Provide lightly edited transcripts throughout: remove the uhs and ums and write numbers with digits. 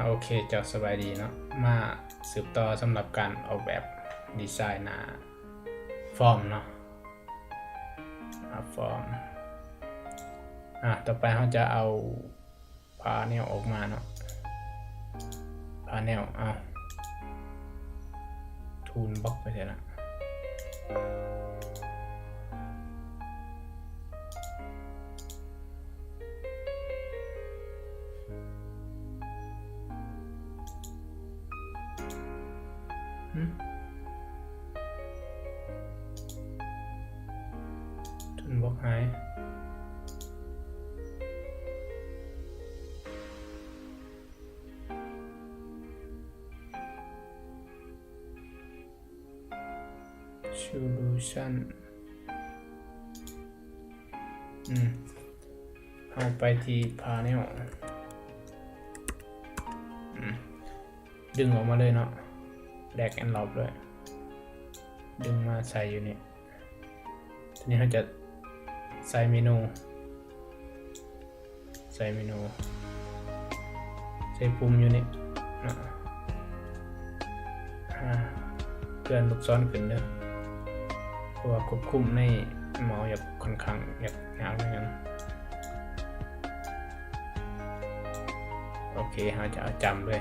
โอเคเจ้าสบายดีเนาะมาสืบต่อสำหรับการออกแบบดีไซน์หน้าฟอร์มเนาะฟอร์มต่อไปเราจะเอาพาเนลออกมาเนาะพาเนลทูลบล็อกไปเสร็จแล้วทูลบล็อกหายsolution เอาไปที่ panel ดึงออกมาเลยเนาะ drag and drop ด้วยดึงมาใส่อยู่นี่ทีนี้เราจะใส่เมนูใส่ปุ่มอยู่นี่เนาะเพื่อนลูกศรขึ้นเด้อเพราะว่าควบคุมในเมาส์อยากค่อนข้างอยากยาวเหมือนกันโอเคเราจะเอาจำด้วย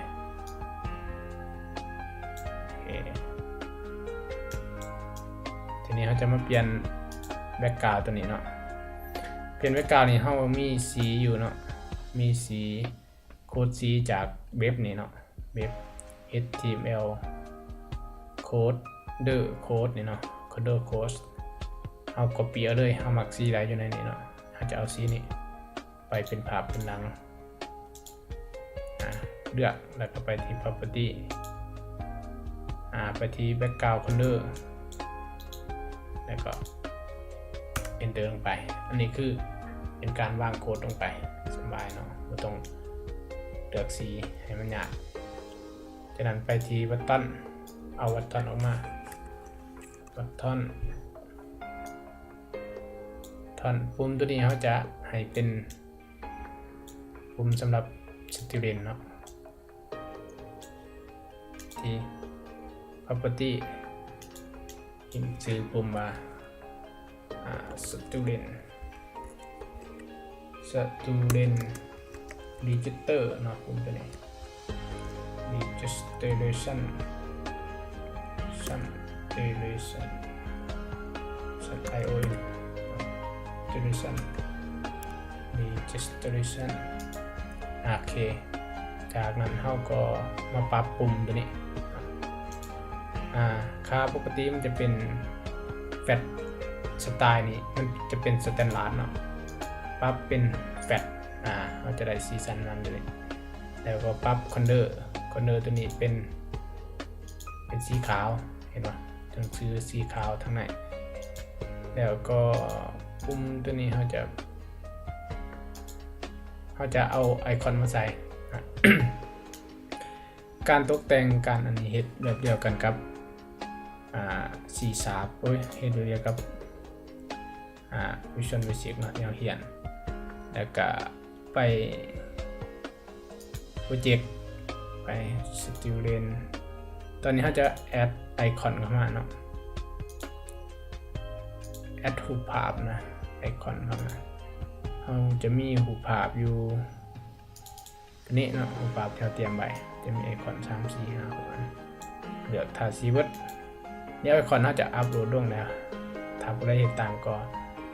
ทีนี้เราจะมาเปลี่ยนแบ็กกราวด์ตัวนี้เนาะเปลี่ยนแบ็กกราวด์นี่เรามีสีอยู่เนาะมีสีโค้ดสีจากเว็บนี่เนาะเว็บ HTML โค้ดนี่เนาะโค้ดเอา copy เอาเลยเอาหมักสีอะไรอยู่ในนี้เนาะเราจะเอาสีนี้ไปเป็นภาพเป็นหลังเลือกแล้วก็ไปที่ property ไปที่ background color แล้วก็ enter ลงไปอันนี้คือเป็นการวางโค้ดลงไปสบายเนาะไม่ต้องเลือกสีให้มันยากจากนั้นไปที่บัตตันเอาบัตตันออกมาบัตตันปุ่มตัวนี้เขาจะให้เป็นปุ่มสำหรับ student เนาะที่ property ชื่อปุ่มว่าstudent register เนาะปุ่มตัวนี้ registration registration โอเคจากนั้นเราก็มาปรับปุ่มตัวนี้ค่าปกติมันจะเป็นแฟตสไตล์นี้มันจะเป็นสแตนดาร์ดเนาะปรับเป็นแฟตเราจะได้สีสันนั้นเลยแล้วก็ปรับคอนเดอร์ตัวนี้เป็นสีขาวเห็นป่ะหนังสือสีขาวทั้งในแล้วก็ปุ่มตัวนี้เขาจะเอาไอคอนมาใส่ การตกแต่งการอันนี้เฮ็ดแบบเดียวกันกับสีสาบเฮ็ดเดียวกับVisual Basic เนาะแนวเขียนแล้วก็ไปโปรเจกต์ไป Student ตอนนี้เขาจะแอดไอคอนเข้ามาเนาะแอดรูปภาพนะไอคอนเข้ามาเราจะมีรูปภาพอยู่ตัวนี้เนาะรูปภาพที่เราเตรียมไว้จะมีไอคอน3 4 5 6อันเลือกทาสีเวิร์ดเนี่ยไอคอนเขาจะอัปโหลดลงแล้วถ้าผู้ใดเห็นตามก็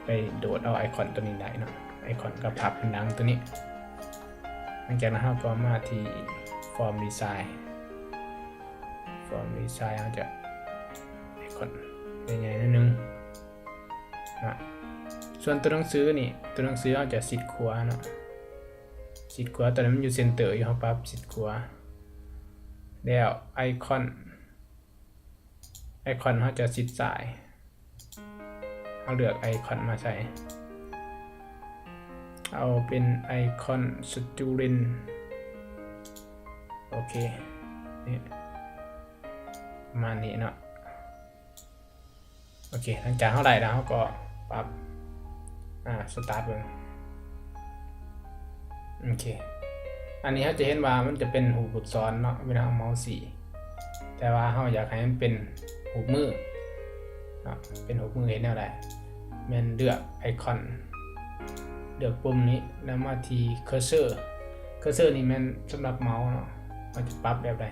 ไปโดดเอาไอคอนตัวนี้ได้เนาะไอคอนกับภาพเป็นหนังตัวนี้หลังจากนั้นเราก็มาที่ Form Design เราจะไอคอนใหญ่ๆนิดนึงนะส่วนตัวหนังสือนี่ตัวหนังสือเราจะชิดขวาเนาะชิดขวาตอนนี้มันอยู่เซนเตอร์อยู่ครับปั๊บชิดขวาแล้วไอคอนเขาจะชิดซ้ายเอาเลือกไอคอนมาใส่เอาเป็นไอคอน Student โอเคนี่ประมาณนี้เนาะโอเคหลังจากเท่าไหร่แล้วก็ปรับสตาร์ทเบิ่งโอเค อันนี้เขาจะเห็นว่ามันจะเป็นหูลูกศรเนาะเวลาเอาเมาส์สีแต่ว่าเขาอยากให้มันเป็นหูมือเนาะเป็นหูมือเห็นแนวใดแม่นเลือกไอคอนเลือกปุ่มนี้แล้วมาที่เคอร์เซอร์นี่แม่นสำหรับเมาส์เนาะเราจะปรับแบบใด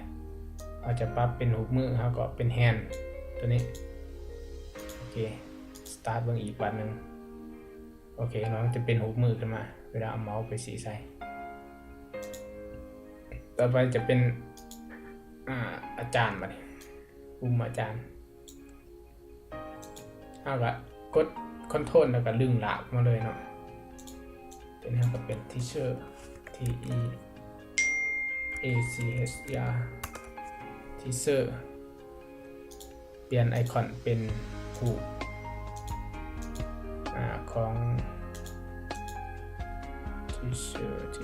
เราจะปรับเป็นหูมือเขาก็เป็นแฮนด์ตัวนี้โอเคสตาร์ทเบิ่งอีกบัดนึงโอเคเนาะจะเป็นหูมือขึ้นมาเวลาเอาเมาส์ไปสีใส่ต่อไปจะเป็นอาจารย์บัดนี้ปุ่มอาจารย์เอาละกดคอนโทรลแล้วก็ลึงหลากมาเลยเนาะตัวนี้ก็เป็น teacher T E A C H E R teacher เปลี่ยนไอคอนเป็นหูของ teacher ตั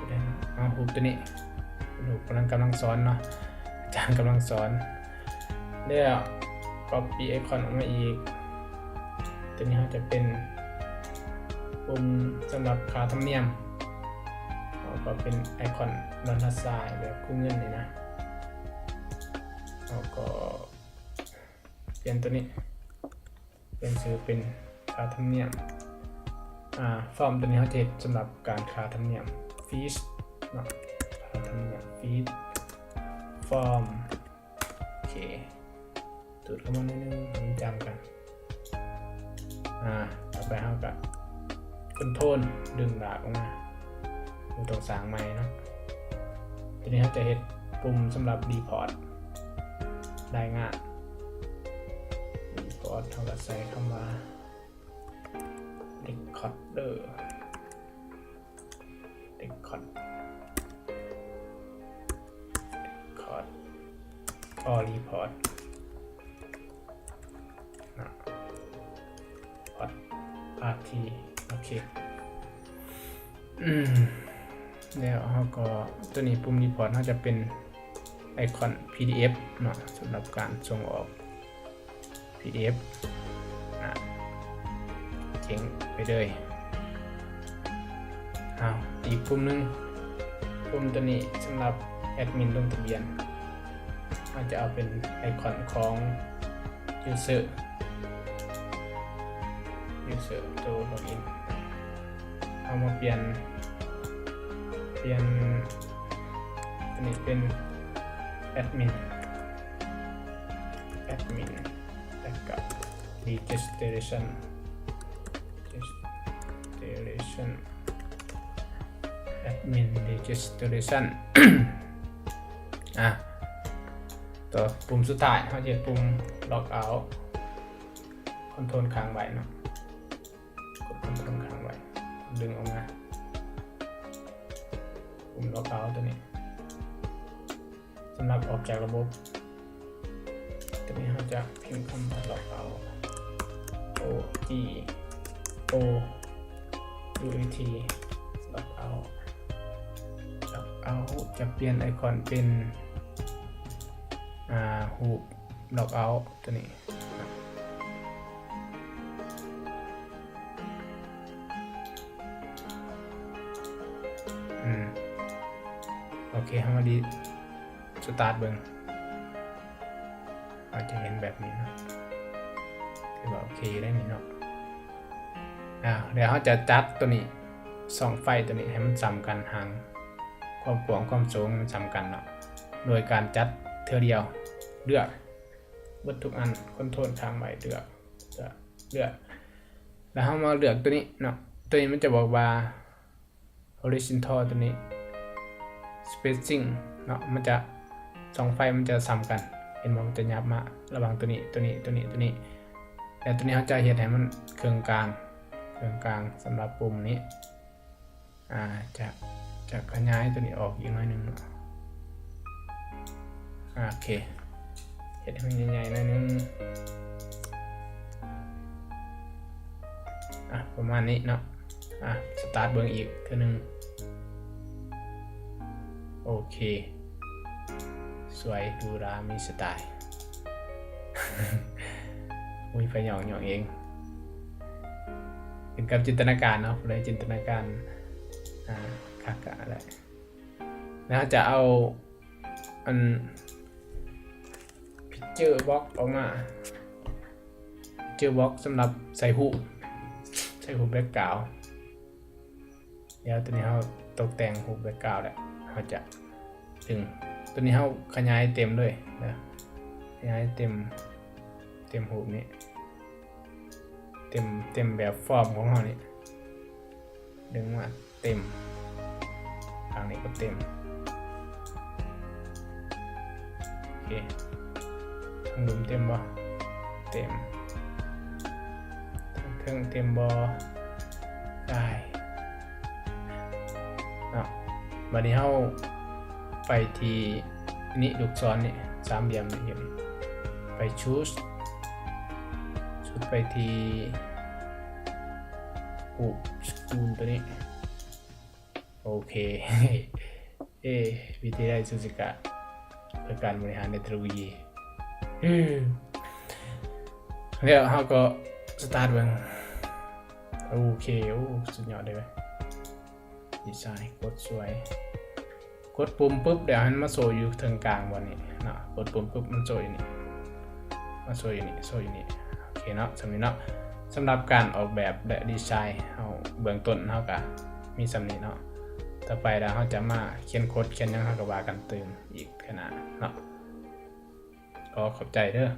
วนี้หูตัวนี้หูกำลังสอนเนาะอาจารย์กำลังสอนแล้ว copy ไอคอนออกมาอีกตัวนี้จะเป็นปุ่มสำหรับค่าธรรมเนียมก็เป็นไอคอนดอลลาร์ไซน์แบบคู่เงินนี่นะแล้วก็เปลี่ยนตัวนี้เป็นชื่อเป็นค่าธรรมเนียมฟอร์มตัวนี้เขาจะสำหรับการค่าธรรมเนียมฟีสเนาะค่าธรรมเนียมฟีสฟอร์มโอเคจุดเข้ามาหนึ่งผมจำกันต่อไปเขาก็คอนโทรลดึงดากออกมาดูตรงสางไม้เนาะทีนี้เขาจะเห็นปุ่มสำหรับรีพอร์ตได้ง่ายรีพอร์ตเขาก็ใส่คำว่า recorder record or report RT โอเคแล้วเราก็ตัวนี้ปุ่ม report น่าจะเป็นไอคอน PDF เนาะสำหรับการส่งออก PDF เจ๋งไปเลยอีกปุ่มนึงปุ่มตัวนี้สำหรับแอดมินลงทะเบียนอาจจะเอาเป็นไอคอนของ user ตัวล็อกอินเอามาเปลี่ยนอันนี้เป็นแอดมินแล้วก็ registration admin registration ตัวปุ่มสุดท้ายเขาจะปุ่ม log out คอนโทรลค้างไว้เนาะกดคอนโทรลค้างไว้ดึงออกมาปุ่ม log out ตัวนี้สำหรับออกจากระบบตัวนี้เขาจะพิมพ์คำว่า log out O G O U T log out จะเปลี่ยนไอคอนเป็นหูล็อกเอาท์ตัวนี้โอเคทำมาดีสตาร์ทเบิ้งอาจจะเห็นแบบนี้เนาะคือว่าโอเคได้นี่เนาะเดี๋ยวเขาจะจัดตัวนี้ส่องไฟตัวนี้ให้มันซ้ำกันห่างความกว้างความสูงมันซ้ำกันเนาะโดยการจัดเท่าเดียวเลือกวัตถุอันคอนโทรลค้างไว้เลือกแล้วเรามาเลือกตัวนี้เนาะตัวนี้มันจะบอกว่า horizontal ตัวนี้ spacing เนาะมันจะสองไฟมันจะซ้ำกันเห็นว่ามันจะยับมาระหว่างตัวนี้แต่ตัวนี้เขาจะเห็นให้มันเครื่องกลางสำหรับปุ่มนี้จะขยายตัวนี้ออกอีกหน่อยนึงเนาะโอเคเห็นให้มันใหญ่ๆหน่อยนึงประมาณนี้เนาะสตาร์ทเบิ้งอีกเท่านึงโอเคสวยดูรามีสไตล์อุ้ยไปหยองเองเป็นกับจินตนาการเนาะเลยจินตนาการ คากะอะไรแล้วจะเอาอัน picture box ออกมา picture box สำหรับใส่หูแบ็กกราวด์เดี๋ยวตัวนี้เราตกแต่งหูแบ็กกราวด์แล้วเราจะถึงตัวนี้เราขยายเต็มด้วยนะขยายเต็มหูนี้เต็มแบบฟอร์มของเรานี่ดึงมาเต็มทางนี้ก็เต็มโอเคทางดุมเต็มบ่เต็มทางเต็มบ่ได้วันนี้เราไปที่นี่ลูกศรนี่สามเหลี่ยมนี่อย่างนี้ไปชุดไปที่สกูลตัวนี้โอเค วิธีได้ซูซิกะเพื่อการบริหารเนตรวีแล้วเราก็สตาร์ทเบิ่งโอเคโอ้สุดยอดเลยดีไซน์กดสวยกดปุ่มปุ๊บเดี๋ยวมันมาโชว์อยู่ทางกลางวันนี้เนาะกดปุ่มปุ๊บมันโชว์อยู่นี่มาโชว์อยู่นี่โอเคเนาะสำหรับการออกแบบและดีไซน์เอาเบื้องต้นเฮาก็มีสำนี้เนาะต่อไปแล้วเฮาจะมาเขียนโค้ดเขียนหยังเฮาก็ว่ากันเติมอีกขนาดเนาะก็ขอบใจเด้อ